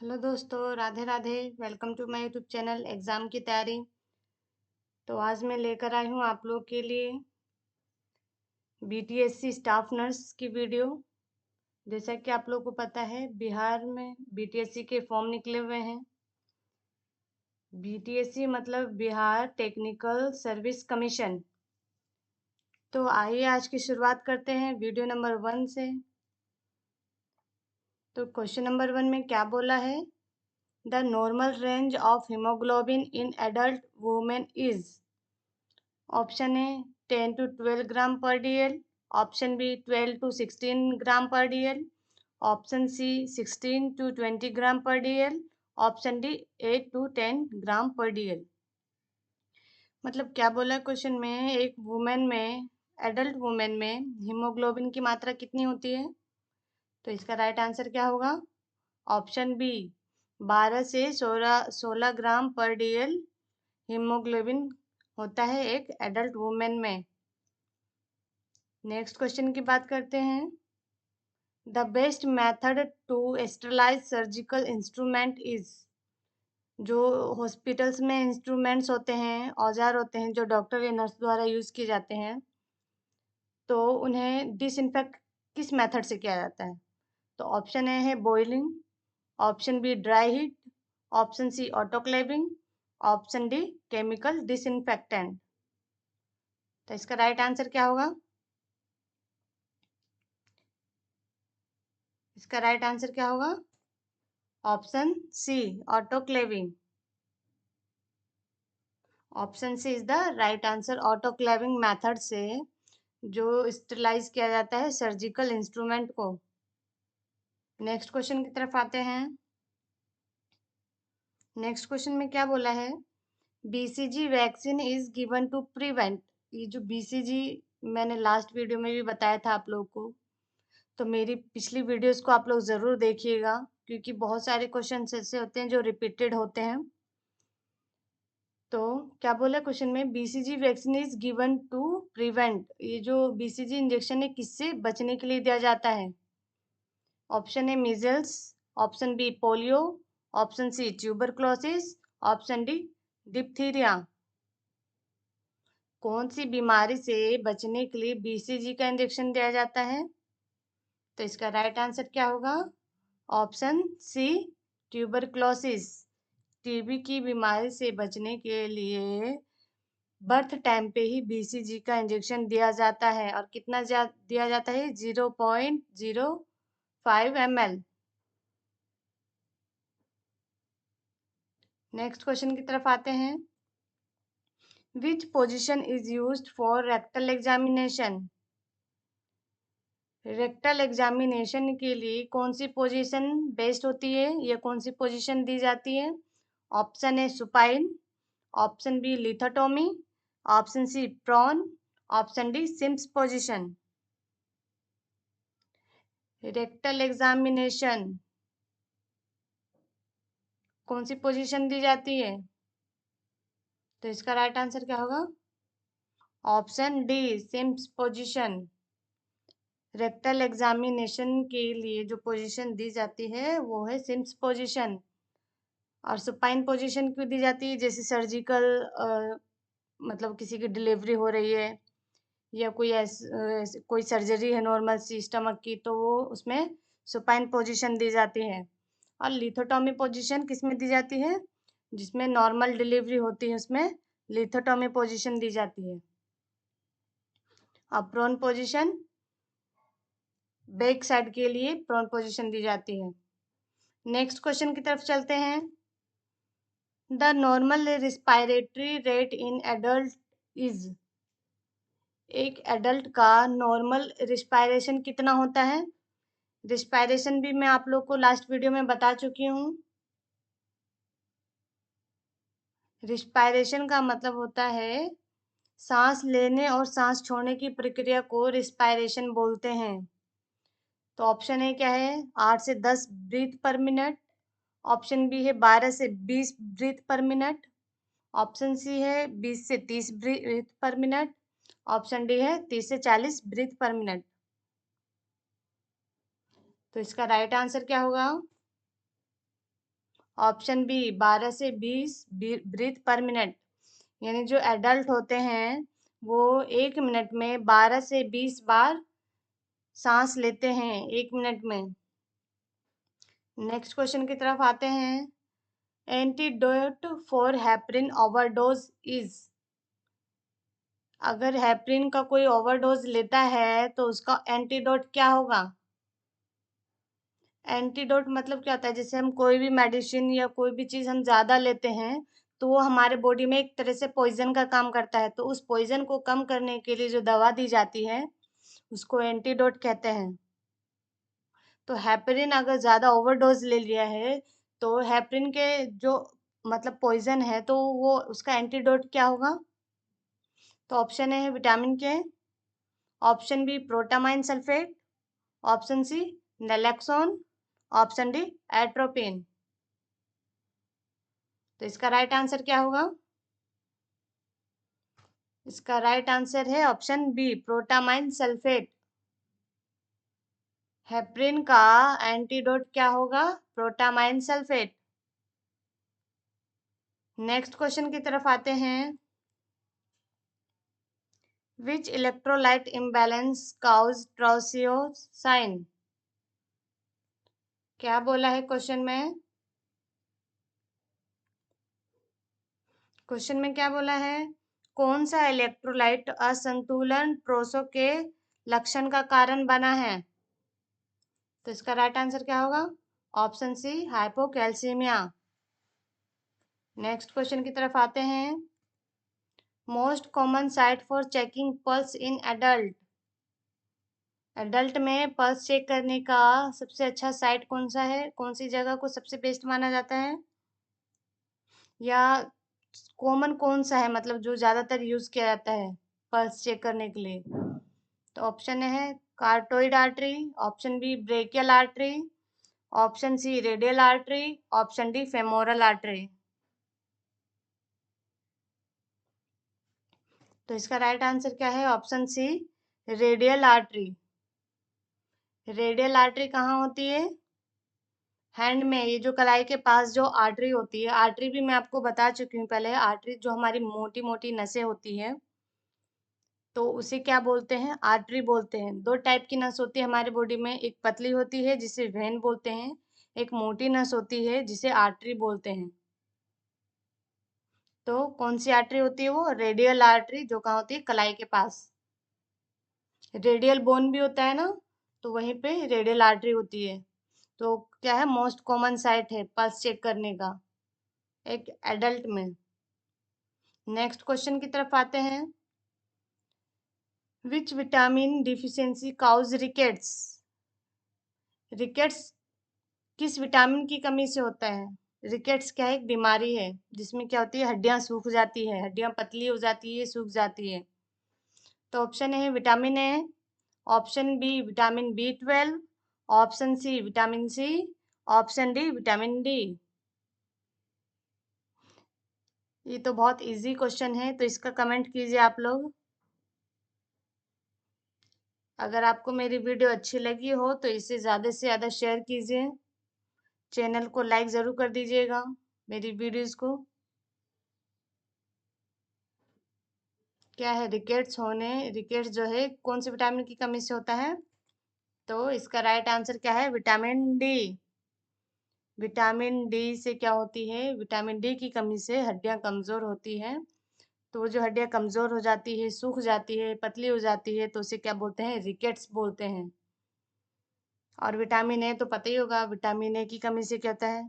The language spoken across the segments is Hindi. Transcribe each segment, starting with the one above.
हेलो दोस्तों, Radhe Radhe. Welcome to my YouTube channel exam की तैयारी। तो आज मैं लेकर आई हूँ आप लोग के लिए बीटीएससी स्टाफ नर्स की वीडियो। जैसा कि आप लोग को पता है, बिहार में बीटीएससी के फॉर्म निकले हुए हैं। बीटीएससी मतलब बिहार टेक्निकल सर्विस कमीशन। तो आइए आज की शुरुआत करते हैं वीडियो नंबर 1 से। तो क्वेश्चन नंबर 1 में क्या बोला है? The normal range of haemoglobin in adult women is. Option A 10 to 12 ग्राम पर डीएल, ऑप्शन बी 12 to 16 ग्राम पर डीएल, ऑप्शन सी 16 to 20 ग्राम पर डीएल, ऑप्शन डी 8 to 10 ग्राम पर डीएल। मतलब क्या बोला क्वेश्चन में, एक वुमेन में, एडल्ट वुमेन में हीमोग्लोबिन की मात्रा कितनी होती है? तो इसका राइट आंसर क्या होगा? ऑप्शन बी 12 से 16 ग्राम पर डीएल हीमोग्लोबिन होता है एक एडल्ट वुमेन में। नेक्स्ट क्वेश्चन की बात करते हैं। The best method to sterilise surgical instrument is. जो हॉस्पिटल्स में इंस्ट्रूमेंट्स होते हैं, औजार होते हैं, जो डॉक्टर या नर्स द्वारा यूज किए जाते हैं, तो उन्हें डिसइंफेक्ट किस मेथड से किया जाता है? तो ऑप्शन ए है boiling, option B dry heat, option C autoclaving, option D chemical disinfectant. तो इसका राइट आंसर क्या होगा? इसका राइट आंसर क्या होगा? Option C autoclaving. Option C is the right answer. Autoclaving method से जो स्टरलाइज किया जाता है सर्जिकल इंस्ट्रूमेंट को। नेक्स्ट क्वेश्चन की तरफ आते हैं। नेक्स्ट क्वेश्चन में क्या बोला है? BCG vaccine is given to prevent. ये जो बीसीजी मैंने लास्ट वीडियो में भी बताया था आप लोगों को, तो मेरी पिछली वीडियोस को आप लोग ज़रूर देखिएगा, क्योंकि बहुत सारे क्वेश्चन ऐसे होते हैं जो रिपीटेड होते हैं। तो क्या बोला क्वेश्चन में? BCG vaccine is given to prevent. ये जो बीसीजी इंजेक्शन है किससे बचने के लिए दिया जाता है? Option A measles, option B polio, option C tuberculosis, option D diphtheria. कौन सी बीमारी से बचने के लिए बीसीजी का इंजेक्शन दिया जाता है? तो इसका राइट आंसर क्या होगा? Option C tuberculosis. टीबी की बीमारी से बचने के लिए बर्थ टाइम पे ही बीसीजी का इंजेक्शन दिया जाता है। और कितना दिया जाता है? 0.05 ml। नेक्स्ट क्वेश्चन की तरफ आते हैं। Which position is used for rectal examination. Rectal examination के लिए कौन सी पोजीशन बेस्ट होती है, या कौन सी पोजीशन दी जाती है? Option A supine, option B lithotomy, option C prone, option D Sims position. Rectal examination कौन सी पोजीशन दी जाती है? तो इसका राइट आंसर क्या होगा? Option D Sims position. Rectal examination के लिए जो पोजीशन दी जाती है वो है सिम्स पोजीशन। और सुपाइन पोजीशन क्यों दी जाती है? जैसे सर्जिकल, मतलब किसी की डिलीवरी हो रही है, या कोई सर्जरी है नॉर्मल सी स्टमक की, तो वो उसमें सुपाइन पोजीशन दी जाती है। और लिथोटॉमी पोजीशन किस में दी जाती है? जिसमें नॉर्मल डिलीवरी होती है उसमें लिथोटॉमी पोजीशन दी जाती है। और प्रोन पोजीशन, बैक साइड के लिए प्रोन पोजीशन दी जाती है। नेक्स्ट क्वेश्चन की तरफ चलते हैं। The normal respiratory rate in adult is. एक एडल्ट का नॉर्मल रिस्पायरेशन कितना होता है? रिस्पायरेशन भी मैं आप लोग को लास्ट वीडियो में बता चुकी हूँ। रिस्पायरेशन का मतलब होता है सांस लेने और सांस छोड़ने की प्रक्रिया को रिस्पायरेशन बोलते हैं। तो ऑप्शन ए क्या है? 8 से 10 ब्रीथ पर मिनट, ऑप्शन बी है 12 से 20 ब्रीथ पर मिनट, ऑप्शन सी है 20 से 30 ब्रीथ पर मिनट, ऑप्शन डी है 30 से 40 ब्रीथ पर मिनट। तो इसका राइट आंसर क्या होगा? ऑप्शन बी 12 से 20 ब्रीथ पर मिनट, यानी जो एडल्ट होते हैं वो 1 मिनट में 12 से 20 बार सांस लेते हैं 1 मिनट में। नेक्स्ट क्वेश्चन की तरफ आते हैं। Antidote for heparin overdose is, अगर हेपरिन का कोई ओवरडोज लेता है तो उसका एंटीडोट क्या होगा? एंटीडोट मतलब क्या होता है, जैसे हम कोई भी मेडिसिन या कोई भी चीज हम ज्यादा लेते हैं तो वो हमारे बॉडी में एक तरह से पॉइजन का काम करता है, तो उस पॉइजन को कम करने के लिए जो दवा दी जाती है उसको एंटीडोट कहते हैं। तो हेपरिन अगर ज्यादा ओवरडोज ले लिया है तो हेपरिन के जो मतलब पॉइजन है तो वो उसका एंटीडोट क्या होगा? तो ऑप्शन ए है vitamin K, option B protamine sulphate, option C naloxone, option D atropine. तो इसका राइट आंसर क्या होगा? इसका राइट आंसर है option B protamine sulphate. Heparin का एंटीडोट क्या होगा? Protamine sulphate. नेक्स्ट क्वेश्चन की तरफ आते हैं। विच इलेक्ट्रोलाइट इम्बैलेंस काउज ट्राउसियोसाइन, क्या बोला है क्वेश्चन में? क्वेश्चन में क्या बोला है? कौन सा इलेक्ट्रोलाइट असंतुलन ट्रोसो के लक्षण का कारण बना है? तो इसका राइट आंसर क्या होगा? Option C hypocalcaemia. Next question की तरफ आते हैं। Most common site for checking pulse in adult, adult में पल्स चेक करने का सबसे अच्छा साइट कौन सा है? कौन सी जगह को सबसे बेस्ट माना जाता है? या कॉमन कौन सा है, मतलब जो ज्यादातर यूज किया जाता है पल्स चेक करने के लिए? तो ऑप्शन ए है carotid artery, option B brachial artery, option C radial artery, option D femoral artery. तो इसका राइट आंसर क्या है? Option C radial artery. Radial artery कहाँ होती है? हैंड में, ये जो कलाई के पास जो आर्टरी होती है, आर्टरी भी मैं आपको बता चुकी हूँ पहले, आर्टरी जो हमारी मोटी मोटी नसें होती है तो उसे क्या बोलते हैं? आर्टरी बोलते हैं। दो टाइप की नस होती है हमारी बॉडी में, एक पतली होती है जिसे वेन बोलते हैं, एक मोटी नस होती है जिसे आर्टरी बोलते हैं। तो कौन सी आर्टरी होती है? वो रेडियल आर्टरी, जो कहाँ होती है? कलाई के पास। रेडियल बोन भी होता है ना, तो वहीं पे रेडियल आर्टरी होती है। तो क्या है, मोस्ट कॉमन साइट है पल्स चेक करने का एक एडल्ट में। नेक्स्ट क्वेश्चन की तरफ आते हैं। Which vitamin deficiency causes rickets, rickets किस विटामिन की कमी से होता है? रिकेट्स क्या है? एक बीमारी है जिसमें क्या होती है, हड्डियां सूख जाती है, हड्डियां पतली हो जाती है, सूख जाती है। तो ऑप्शन ए है vitamin A, option B vitamin B12, option C vitamin C, option D vitamin D. ये तो बहुत इजी क्वेश्चन है, तो इसका कमेंट कीजिए आप लोग। अगर आपको मेरी वीडियो अच्छी लगी हो तो इसे ज़्यादा से ज़्यादा शेयर कीजिए, चैनल को लाइक ज़रूर कर दीजिएगा मेरी वीडियोस को। क्या है रिकेट्स होने, रिकेट्स जो है कौन से विटामिन की कमी से होता है? तो इसका राइट आंसर क्या है? Vitamin D. विटामिन डी से क्या होती है? विटामिन डी की कमी से हड्डियां कमजोर होती हैं, तो वो जो हड्डियां कमजोर हो जाती है, सूख जाती है, पतली हो जाती है, तो उसे क्या बोलते हैं? रिकेट्स बोलते हैं। और विटामिन ए तो पता ही होगा, विटामिन ए की कमी से क्या होता है?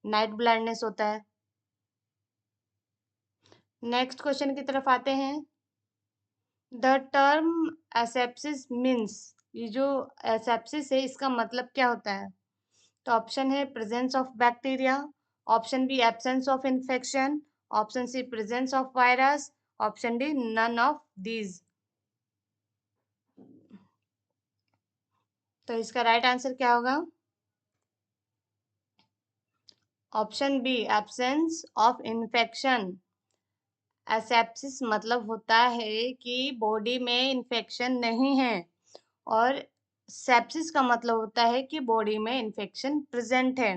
नाइट ब्लाइंडनेस होता है। नेक्स्ट क्वेश्चन की तरफ आते हैं। द टर्म एसेप्सिस मीन्स, ये जो एसेप्सिस है इसका मतलब क्या होता है? तो ऑप्शन है presence of bacteria, option B absence of infection, option C presence of virus, option D none of these. तो इसका राइट आंसर क्या होगा? Option B absence of infection. Asepsis मतलब होता है कि बॉडी में इन्फेक्शन नहीं है, और सेप्सिस का मतलब होता है कि बॉडी में इन्फेक्शन प्रेजेंट है।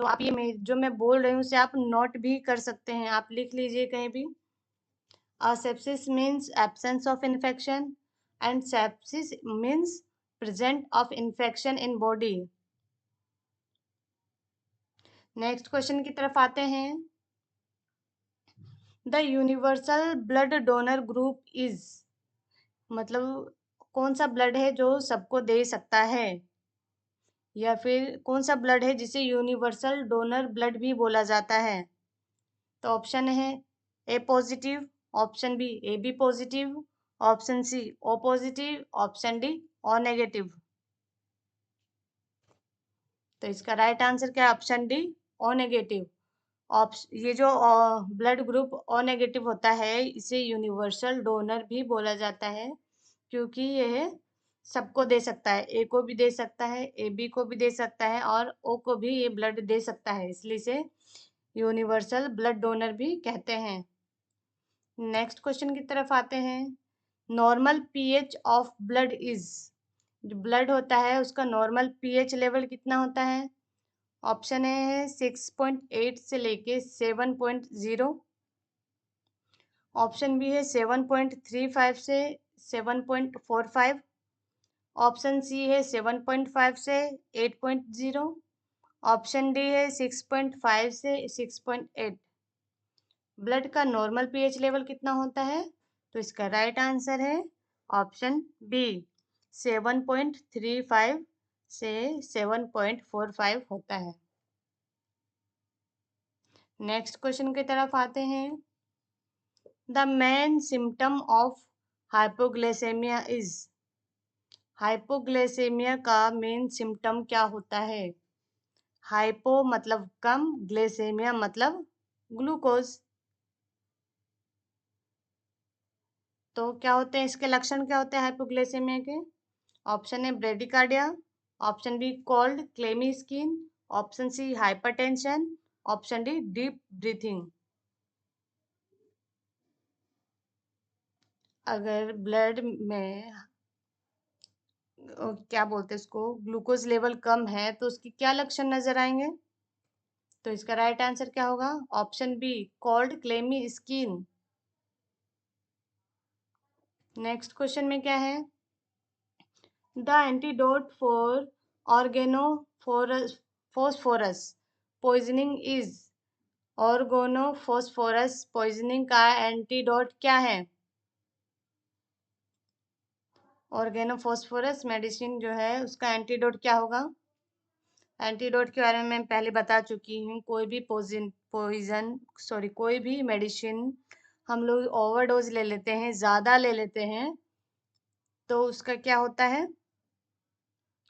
तो आप ये जो मैं बोल रही हूँ उसे आप नोट भी कर सकते हैं, आप लिख लीजिए कहीं भी। Sepsis means absence of infection and sepsis means present of infection in body. Next question की तरफ आते हैं। The universal blood donor group is, मतलब कौन सा ब्लड है जो सबको दे सकता है, या फिर कौन सा ब्लड है जिसे यूनिवर्सल डोनर ब्लड भी बोला जाता है। तो ऑप्शन है A positive, option B A B positive, option C O positive, option D O negative. तो इसका राइट आंसर क्या है? Option D O negative. ये जो ब्लड ग्रुप ओ नेगेटिव होता है इसे यूनिवर्सल डोनर भी बोला जाता है, क्योंकि यह सबको दे सकता है, ए को भी दे सकता है, ए बी को भी दे सकता है और ओ को भी ये ब्लड दे सकता है, इसलिए इसे यूनिवर्सल ब्लड डोनर भी कहते हैं। नेक्स्ट क्वेश्चन की तरफ आते हैं। Normal pH of blood is, जो ब्लड होता है उसका नॉर्मल पीएच लेवल कितना होता है। ऑप्शन ए है 6.8 से लेके 7.0, ऑप्शन बी है 7.35 से 7.45, ऑप्शन सी है 7.5 से 8.0, ऑप्शन डी है 6.5 से 6.8। ब्लड का नॉर्मल पीएच लेवल कितना होता है? तो इसका राइट आंसर है ऑप्शन बी, 7.35 से 7.45 होता है। नेक्स्ट क्वेश्चन की तरफ आते हैं। The main symptom of hypoglycaemia is, hypoglycaemia का मेन सिम्टम क्या होता है। हाइपो मतलब कम, ग्लाइसेमिया मतलब ग्लूकोज। तो क्या होते हैं इसके लक्षण, क्या होते हैं हाइपोग्लाइसेमिया के। Option A bradycardia, option B cold clammy skin, option C hypertension, option D deep breathing. अगर ब्लड में क्या बोलते हैं इसको, ग्लूकोज लेवल कम है तो उसकी क्या लक्षण नजर आएंगे। तो इसका राइट आंसर क्या होगा? Option B cold clammy skin. Next question में क्या है। The antidote for organophosphorus poisoning is, organophosphorus poisoning का एंटीडोट क्या है। ऑर्गेनोफॉस्फोरस मेडिसिन जो है उसका एंटीडोट क्या होगा। एंटीडोट के बारे में मैं पहले बता चुकी हूँ। कोई भी कोई भी मेडिसिन हम लोग ओवरडोज ले लेते हैं, ज़्यादा ले लेते हैं, तो उसका क्या होता है,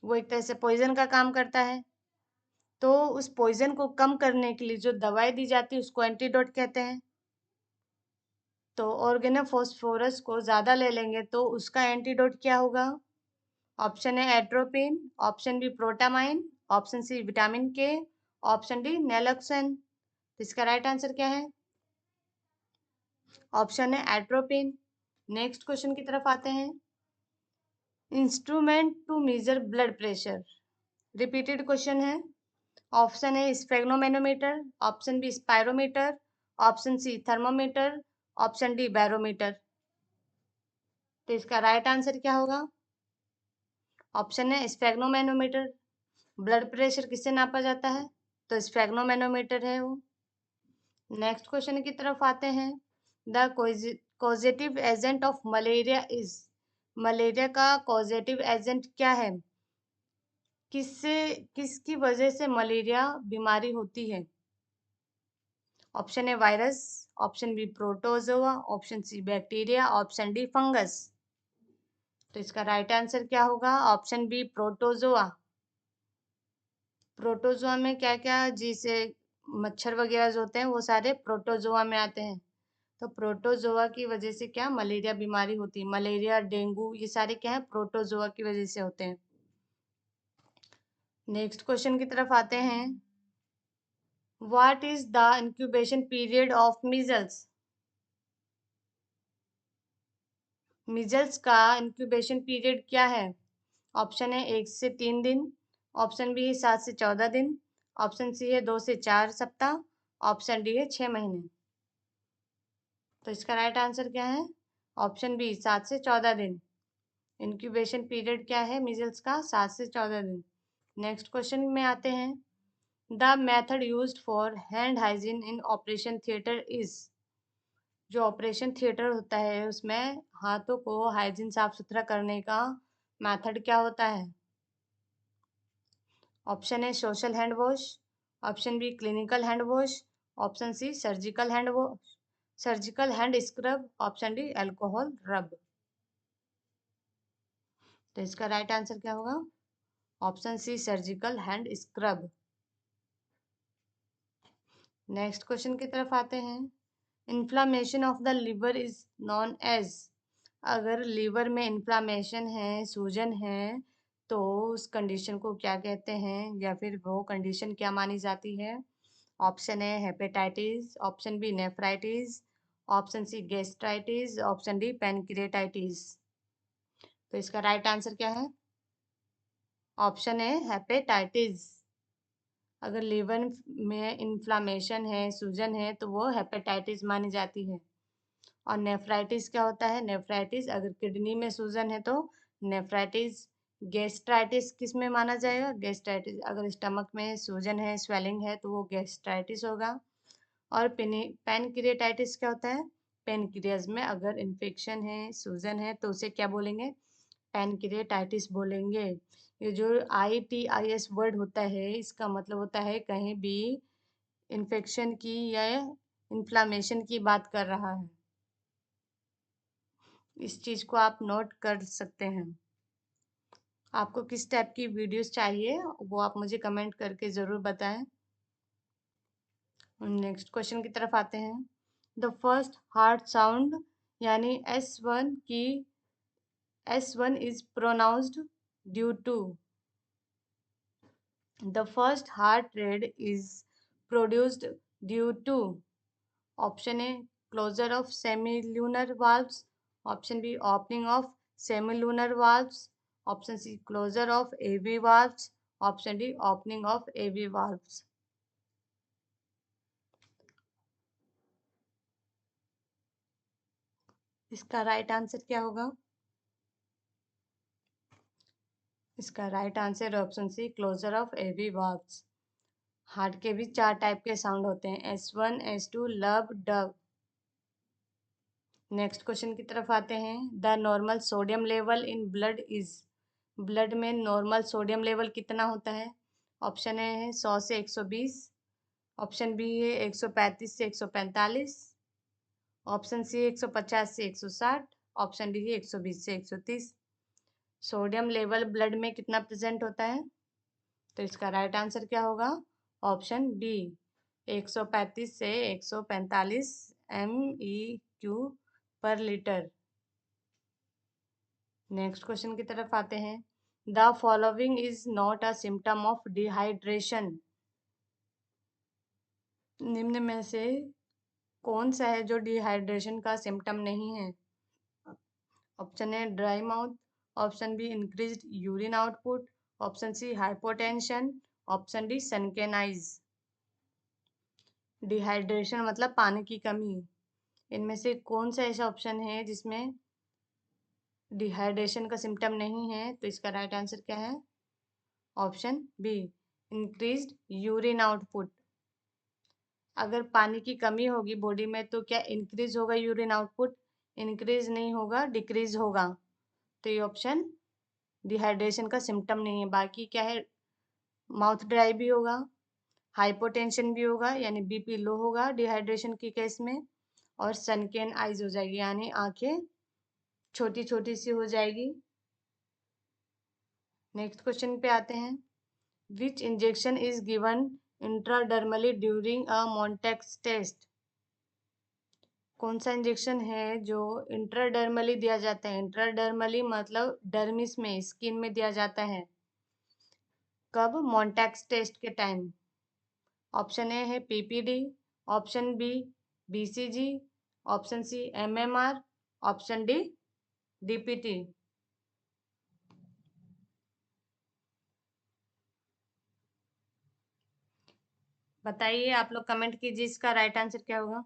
वो एक तरह से पॉइजन का काम करता है। तो उस पॉइजन को कम करने के लिए जो दवाई दी जाती है उसको एंटीडोट कहते हैं। तो ऑर्गेनोफॉस्फोरस को ज़्यादा ले लेंगे तो उसका एंटीडोट क्या होगा। Option A atropine, option B protamine, option C vitamin K, option D naloxone. इसका राइट आंसर क्या है? ऑप्शन है एट्रोपिन। नेक्स्ट क्वेश्चन की तरफ आते हैं। Instrument to measure blood pressure, repeated question है। Option A sphygmomanometer, option B spirometer, option C thermometer, option D barometer. तो इसका राइट आंसर क्या होगा? ऑप्शन है स्फेग्नोमेनोमीटर। ब्लड प्रेशर किससे नापा जाता है? तो स्फेग्नोमेनोमीटर है वो। नेक्स्ट क्वेश्चन की तरफ आते हैं। The causative agent of malaria is, malaria का कॉजेटिव एजेंट क्या है, किससे किसकी वजह से मलेरिया बीमारी होती है। Option A virus, option B protozoa, option C bacteria, option D fungus. तो इसका राइट आंसर क्या होगा? Option B protozoa. प्रोटोजोआ में क्या क्या, जिसे मच्छर वगैरह जो होते हैं वो सारे प्रोटोजोआ में आते हैं। तो प्रोटोजोआ की वजह से क्या मलेरिया बीमारी होती है। मलेरिया, डेंगू, ये सारे क्या है, प्रोटोजोआ की वजह से होते हैं। नेक्स्ट क्वेश्चन की तरफ आते हैं। What is the incubation period of measles, measles का इंक्यूबेशन पीरियड क्या है। ऑप्शन है 1 से 3 दिन, ऑप्शन बी है 7 से 14 दिन, ऑप्शन सी है 2 से 4 सप्ताह, ऑप्शन डी है 6 महीने। तो इसका राइट आंसर क्या है? ऑप्शन बी 7 से 14 दिन। इंक्यूबेशन पीरियड क्या है मीजल्स का? 7 से 14 दिन। नेक्स्ट क्वेश्चन में आते हैं। The method used for hand hygiene in operation theatre is. जो ऑपरेशन थिएटर होता है उसमें हाथों को हाइजीन साफ सुथरा करने का मेथड क्या होता है? Option A social hand wash, option B clinical hand wash, option C surgical hand wash, surgical hand scrub, option D alcohol rub. तो इसका राइट आंसर क्या होगा? Option C surgical hand scrub. Next question की तरफ आते हैं। Inflammation of the liver is known as. अगर लीवर में इन्फ्लामेशन है, सूजन है, तो उस कंडीशन को क्या कहते हैं या फिर वो कंडीशन क्या मानी जाती है? Option A hepatitis, option B nephritis, option C gastritis, option D pancreatitis. तो इसका राइट आंसर क्या है? Option A hepatitis. अगर लीवर में इन्फ्लामेशन है, सूजन है, तो वो हेपेटाइटिस मानी जाती है। और नेफ्राइटिस क्या होता है? नेफ्राइटिस अगर किडनी में सूजन है तो नेफ्राइटिस। गैस्ट्राइटिस किस में माना जाएगा? गैस्ट्राइटिस अगर स्टमक में सूजन है, स्वेलिंग है, तो वो गैस्ट्राइटिस होगा। और पैनक्रिएटाइटिस क्या होता है? पैनक्रियाज में अगर इन्फेक्शन है, सूजन है, तो उसे क्या बोलेंगे? पैनक्रिएटाइटिस बोलेंगे। ये जो ITIS वर्ड होता है इसका मतलब होता है कहीं भी इन्फेक्शन की या इन्फ्लामेशन की बात कर रहा है। इस चीज को आप नोट कर सकते हैं। आपको किस टाइप की वीडियोस चाहिए वो आप मुझे कमेंट करके ज़रूर बताएं। नेक्स्ट क्वेश्चन की तरफ आते हैं। द फर्स्ट हार्ट साउंड यानी S1 is pronounced due to. The first heart rate is produced due to. Option A closure of semilunar valves, option B opening of semilunar valves, option C closure of AV valves, option D opening of AV valves. इसका राइट आंसर क्या होगा? इसका right answer option C closure of AV valves. Heart के भी 4 टाइप के साउंड होते हैं, S1, S2, लब, डब। नेक्स्ट क्वेश्चन की तरफ आते हैं। The normal sodium level in blood is. Blood में नॉर्मल सोडियम लेवल कितना होता है? ऑप्शन ए है 100 से 120, ऑप्शन बी है 135 से 145, ऑप्शन सी 150 से 160, ऑप्शन डी है 120 से 130। सोडियम लेवल ब्लड में कितना प्रेजेंट होता है? तो इसका राइट आंसर क्या होगा? ऑप्शन बी 135 से 145 MEQ पर लीटर। नेक्स्ट क्वेश्चन की तरफ आते हैं। The following is not a symptom of dehydration. निम्न में से कौन सा है जो डिहाइड्रेशन का सिम्टम नहीं है? Option A dry mouth, option B increased urine output, option C hypotension, option D sunken eyes. Dehydration मतलब पानी की कमी। इनमें से कौन सा ऐसा ऑप्शन है जिसमें डिहाइड्रेशन का सिम्टम नहीं है? तो इसका राइट आंसर क्या है? Option B increased urine output. अगर पानी की कमी होगी बॉडी में तो क्या इंक्रीज होगा यूरिन आउटपुट? इंक्रीज नहीं होगा, डिक्रीज होगा। तो ये ऑप्शन डिहाइड्रेशन का सिम्टम नहीं है। बाकी क्या है? माउथ ड्राई भी होगा, हाइपोटेंशन भी होगा यानी BP लो होगा डिहाइड्रेशन की केस में, और सनकेन आइज हो जाएगी यानी आंखें छोटी छोटी सी हो जाएगी। नेक्स्ट क्वेश्चन पे आते हैं। Which injection is given intradermally during a Mantoux test. कौन सा इंजेक्शन है जो इंट्राडर्मली दिया जाता है? इंट्राडर्मली मतलब डर्मिस में, स्किन में दिया जाता है। कब? मॉन्टेक्स टेस्ट के टाइम। ऑप्शन ए है PPD, option B BCG, option C MMR, option D DPT। बताइए, आप लोग कमेंट कीजिए इसका राइट आंसर क्या होगा।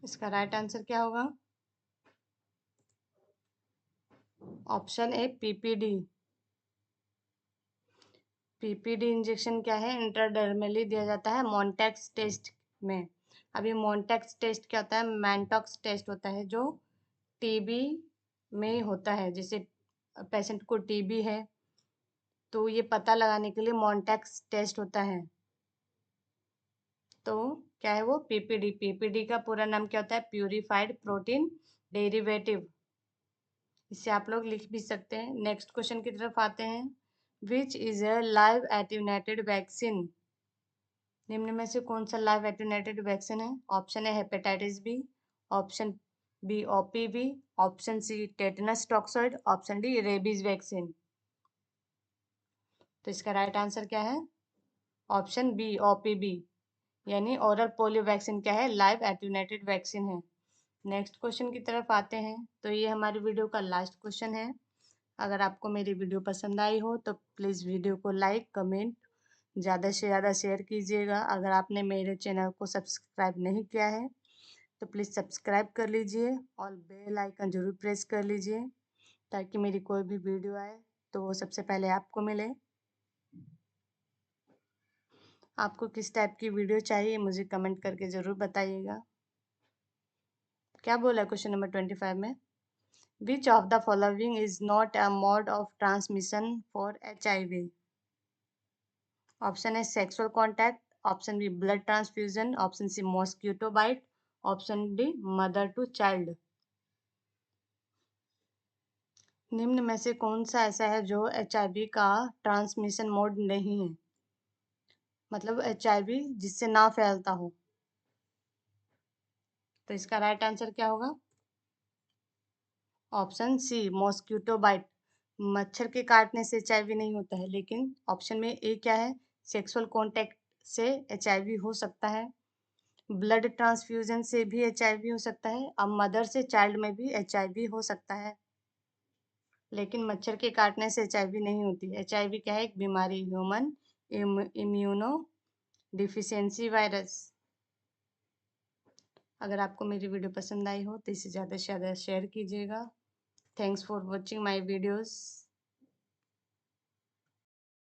इसका राइट आंसर क्या होगा? ऑप्शन ए पीपीडी। पीपीडी इंजेक्शन क्या है? इंट्राडर्मली दिया जाता है मॉन्टेक्स टेस्ट में। अभी मॉन्टेक्स टेस्ट क्या होता है? मैंटॉक्स टेस्ट होता है जो टीबी में होता है। जैसे पेशेंट को टीबी है तो ये पता लगाने के लिए मॉन्टेक्स टेस्ट होता है। तो क्या है वो? पीपीडी। पीपीडी का पूरा नाम क्या होता है? Purified protein derivative. इसे आप लोग लिख भी सकते हैं। नेक्स्ट क्वेश्चन की तरफ आते हैं। Which is a live attenuated vaccine? निम्न में से कौन सा लाइव एटेन्यूएटेड वैक्सीन है? Option A hepatitis B, option B OPV, option C tetanus toxoid, option D rabies vaccine. तो इसका राइट आंसर क्या है? ऑप्शन बी ओपीबी, यानी ओरल पोलियो वैक्सीन क्या है? लाइव एटेन्यूएटेड वैक्सीन है। नेक्स्ट क्वेश्चन की तरफ आते हैं। तो ये हमारी वीडियो का लास्ट क्वेश्चन है। अगर आपको मेरी वीडियो पसंद आई हो तो प्लीज़ वीडियो को लाइक कमेंट ज़्यादा से ज़्यादा शेयर कीजिएगा। अगर आपने मेरे चैनल को सब्सक्राइब नहीं किया है तो प्लीज़ सब्सक्राइब कर लीजिए और बेल आइकन ज़रूर प्रेस कर लीजिए ताकि मेरी कोई भी वीडियो आए तो वो सबसे पहले आपको मिले। आपको किस टाइप की वीडियो चाहिए मुझे कमेंट करके ज़रूर बताइएगा। क्या बोला है क्वेश्चन नंबर 25 में? Which of the following is not a mode of transmission for HIV? Option है sexual contact, option B blood transfusion, option C mosquito bite, option D mother to child. निम्न में से कौन सा ऐसा है जो HIV का ट्रांसमिशन मोड नहीं है? मतलब HIV जिससे ना फैलता हो। तो इसका राइट आंसर क्या होगा? Option C mosquito bite. मच्छर के काटने से HIV नहीं होता है, लेकिन ऑप्शन में ए क्या है? सेक्सुअल कॉन्टैक्ट से HIV हो सकता है, ब्लड ट्रांसफ्यूजन से भी HIV हो सकता है, अब मदर से चाइल्ड में भी HIV हो सकता है, लेकिन मच्छर के काटने से HIV नहीं होती। HIV क्या है? एक बीमारी, ह्यूमन इम्यूनो डिफिशियंसी वायरस। अगर आपको मेरी वीडियो पसंद आई हो तो इसे ज़्यादा से ज़्यादा शेयर कीजिएगा। Thanks for watching my videos.